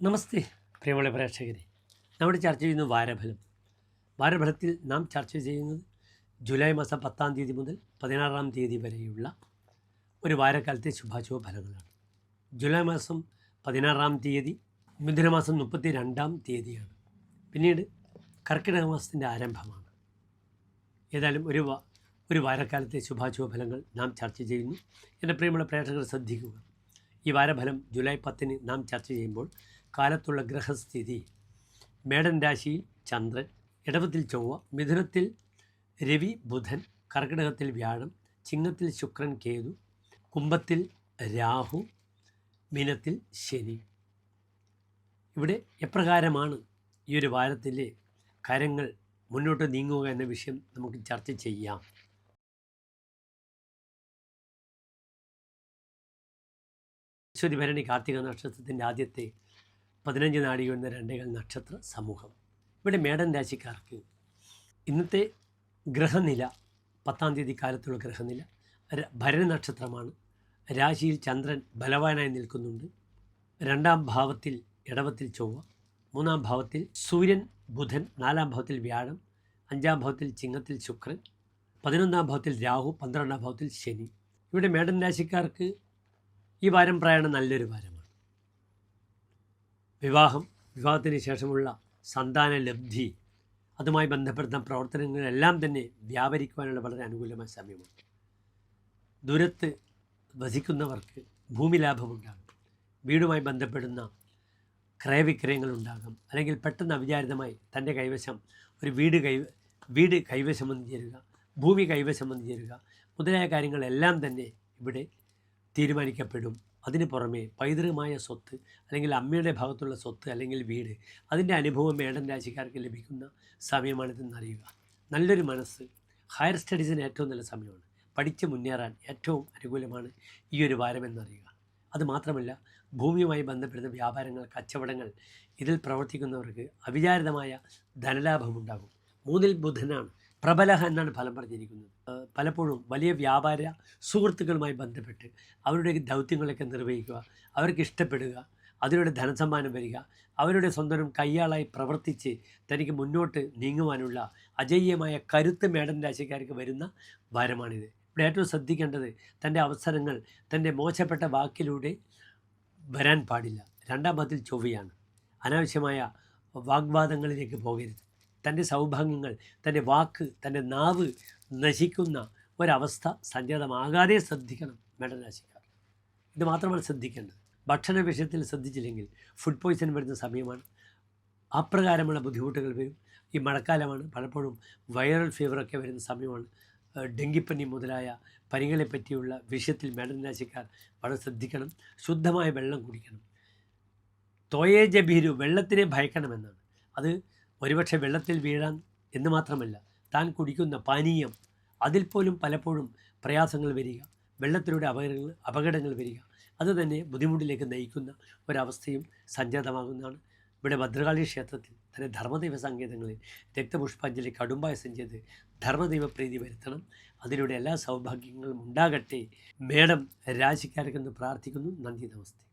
നമസ്തേ പ്രിയമുള്ള പ്രേക്ഷകരെ, നമ്മുടെ ചർച്ച ചെയ്യുന്ന വാരഫലത്തിൽ നാം ചർച്ച ചെയ്യുന്നത് ജൂലൈ മാസം 10-ാം തീയതി മുതൽ 16-ാം തീയതി വരെയുള്ള ഒരു വാരക്കാലത്തെ ശുഭാശുഭ ഫലങ്ങളാണ്. ജൂലൈ മാസം 16-ാം തീയതി മിഥുനമാസം 32-ാം തീയതിയാണ്. പിന്നീട് കർക്കിടക മാസത്തിൻ്റെ ആരംഭമാണ്. ഏതായാലും ഒരു വാരക്കാലത്തെ ശുഭാശുഭ ഫലങ്ങൾ നാം ചർച്ച ചെയ്യുന്നു. എൻ്റെ പ്രിയമുള്ള പ്രേക്ഷകർ ശ്രദ്ധിക്കുക. ഈ വാരഫലം ജൂലൈ 10-ന് നാം ചർച്ച ചെയ്യുമ്പോൾ കാലത്തുള്ള ഗ്രഹസ്ഥിതി: മേടൻ രാശിയിൽ ചന്ദ്രൻ, ഇടവത്തിൽ ചൊവ്വ, മിഥുനത്തിൽ രവി ബുധൻ, കർക്കിടകത്തിൽ വ്യാഴം, ചിങ്ങത്തിൽ ശുക്രൻ കേതു, കുംഭത്തിൽ രാഹു, മീനത്തിൽ ശനി. ഇവിടെ എപ്രകാരമാണ് ഈ ഒരു വാരത്തിലെ കാര്യങ്ങൾ മുന്നോട്ട് നീങ്ങുക എന്ന വിഷയം നമുക്ക് ചർച്ച ചെയ്യാം. അശ്വതി ഭരണി കാർത്തിക നക്ഷത്രത്തിൻ്റെ ആദ്യത്തെ 15 നാഴിക എന്ന 2 നക്ഷത്ര സമൂഹം. ഇവിടെ മേടൻ രാശിക്കാർക്ക് ഇന്നത്തെ ഗ്രഹനില, 10-ാം തീയതി കാലത്തുള്ള ഗ്രഹനില ഭരണി നക്ഷത്രമാണ്. രാശിയിൽ ചന്ദ്രൻ ബലവാനായി നിൽക്കുന്നുണ്ട്. 2-ാം ഭാവത്തിൽ ഇടവത്തിൽ ചൊവ്വ, 3-ാം ഭാവത്തിൽ സൂര്യൻ ബുധൻ, 4-ാം ഭാവത്തിൽ വ്യാഴം, 5-ാം ഭാവത്തിൽ ചിങ്ങത്തിൽ ശുക്രൻ, 11-ാം ഭാവത്തിൽ രാഹു, 12-ാം ഭാവത്തിൽ ശനി. ഇവിടെ മേടൻ രാശിക്കാർക്ക് ഈ വാരം പ്രായണം നല്ലൊരു വാരമാണ്. വിവാഹത്തിന് ശേഷമുള്ള സന്താന ലബ്ധി, അതുമായി ബന്ധപ്പെടുന്ന പ്രവർത്തനങ്ങളെല്ലാം തന്നെ വ്യാപരിക്കുവാനുള്ള വളരെ അനുകൂലമായ സമയമാണ്. ദൂരത്ത് വസിക്കുന്നവർക്ക് ഭൂമി ലാഭമുണ്ടാകും. വീടുമായി ബന്ധപ്പെടുന്ന ക്രയവിക്രയങ്ങളുണ്ടാകും. അല്ലെങ്കിൽ പെട്ടെന്ന് അവിചാരിതമായി തൻ്റെ കൈവശം ഒരു വീട് കൈവശം വന്നു ചേരുക, ഭൂമി കൈവശം വന്നു ചേരുക മുതലായ കാര്യങ്ങളെല്ലാം തന്നെ ഇവിടെ തീരുമാനിക്കപ്പെടും. അതിന് പുറമെ പൈതൃകമായ സ്വത്ത്, അല്ലെങ്കിൽ അമ്മയുടെ ഭാഗത്തുള്ള സ്വത്ത്, അല്ലെങ്കിൽ വീട്, അതിൻ്റെ അനുഭവം മേടൻ രാശിക്കാർക്ക് ലഭിക്കുന്ന സമയമാണിതെന്നറിയുക. നല്ലൊരു മനസ്സ്, ഹയർ സ്റ്റഡീസിന് ഏറ്റവും നല്ല സമയമാണ്. പഠിച്ച് മുന്നേറാൻ ഏറ്റവും അനുകൂലമാണ് ഈ ഒരു വാരമെന്നറിയുക. അതുമാത്രമല്ല, ഭൂമിയുമായി ബന്ധപ്പെടുന്ന വ്യാപാരങ്ങൾ, കച്ചവടങ്ങൾ, ഇതിൽ പ്രവർത്തിക്കുന്നവർക്ക് അവിചാരിതമായ ധനലാഭമുണ്ടാകും. 3-ൽ ബുധനാണ്. പ്രബലഹ എന്നാണ് ഫലം പറഞ്ഞിരിക്കുന്നത്. പലപ്പോഴും വലിയ വ്യാപാര സുഹൃത്തുക്കളുമായി ബന്ധപ്പെട്ട് അവരുടെ ദൗത്യങ്ങളൊക്കെ നിർവഹിക്കുക, അവർക്ക് ഇഷ്ടപ്പെടുക, അതിലൂടെ ധനസമ്മാനം വരിക, അവരുടെ സ്വന്തം കയ്യാളായി പ്രവർത്തിച്ച് തനിക്ക് മുന്നോട്ട് നീങ്ങുവാനുള്ള അജയ്യമായ കരുത്ത് മേടൻ രാശിക്കാർക്ക് വരുന്ന വാരമാണിത്. ഇവിടെ ഏറ്റവും ശ്രദ്ധിക്കേണ്ടത് തൻ്റെ അവസരങ്ങൾ തൻ്റെ മോശപ്പെട്ട വാക്കിലൂടെ വരാൻ പാടില്ല. 2-ാം ഭാവത്തിൽ ചൊവ്വയാണ്. അനാവശ്യമായ വാഗ്വാദങ്ങളിലേക്ക് പോകരുത്. തൻ്റെ സൗഭാഗ്യങ്ങൾ, തൻ്റെ വാക്ക്, തൻ്റെ നാവ് നശിക്കുന്ന ഒരവസ്ഥ സംജാതമാകാതെ ശ്രദ്ധിക്കണം മേടൻ രാശിക്കാർ. ഇത് മാത്രമാണ് ശ്രദ്ധിക്കേണ്ടത്. ഭക്ഷണ വിഷയത്തിൽ ശ്രദ്ധിച്ചില്ലെങ്കിൽ ഫുഡ് പോയ്സൺ വരുന്ന സമയമാണ്. അപ്രകാരമുള്ള ബുദ്ധിമുട്ടുകൾ വരും. ഈ മഴക്കാലമാണ്. പലപ്പോഴും വൈറൽ ഫീവറൊക്കെ വരുന്ന സമയമാണ്. ഡെങ്കിപ്പനി മുതലായ പനികളെ പറ്റിയുള്ള വിഷയത്തിൽ മേടൻ രാശിക്കാർ വളരെ ശ്രദ്ധിക്കണം. ശുദ്ധമായ വെള്ളം കുടിക്കണം. തോയേജ ഭീരു, വെള്ളത്തിനെ ഭയക്കണമെന്നാണ്. അത് ഒരുപക്ഷെ വെള്ളത്തിൽ വീഴാൻ എന്ന് മാത്രമല്ല, താൻ കുടിക്കുന്ന പാനീയം, അതിൽ പോലും പലപ്പോഴും പ്രയാസങ്ങൾ വരിക, വെള്ളത്തിലൂടെ അപകടങ്ങൾ വരിക, അതുതന്നെ ബുദ്ധിമുട്ടിലേക്ക് നയിക്കുന്ന ഒരവസ്ഥയും സംജാതമാകുന്നതാണ്. ഇവിടെ ഭദ്രകാളി ക്ഷേത്രത്തിൽ തന്നെ ധർമ്മദൈവ സങ്കേതങ്ങളിൽ രക്തപുഷ്പാഞ്ജലി കടുംബായസം ചെയ്ത് ധർമ്മദൈവ പ്രീതി വരുത്തണം. അതിലൂടെ എല്ലാ സൗഭാഗ്യങ്ങളും ഉണ്ടാകട്ടെ. മേടം രാശിക്കാർക്കെന്ന് പ്രാർത്ഥിക്കുന്നു. നന്ദി, നമസ്തേ.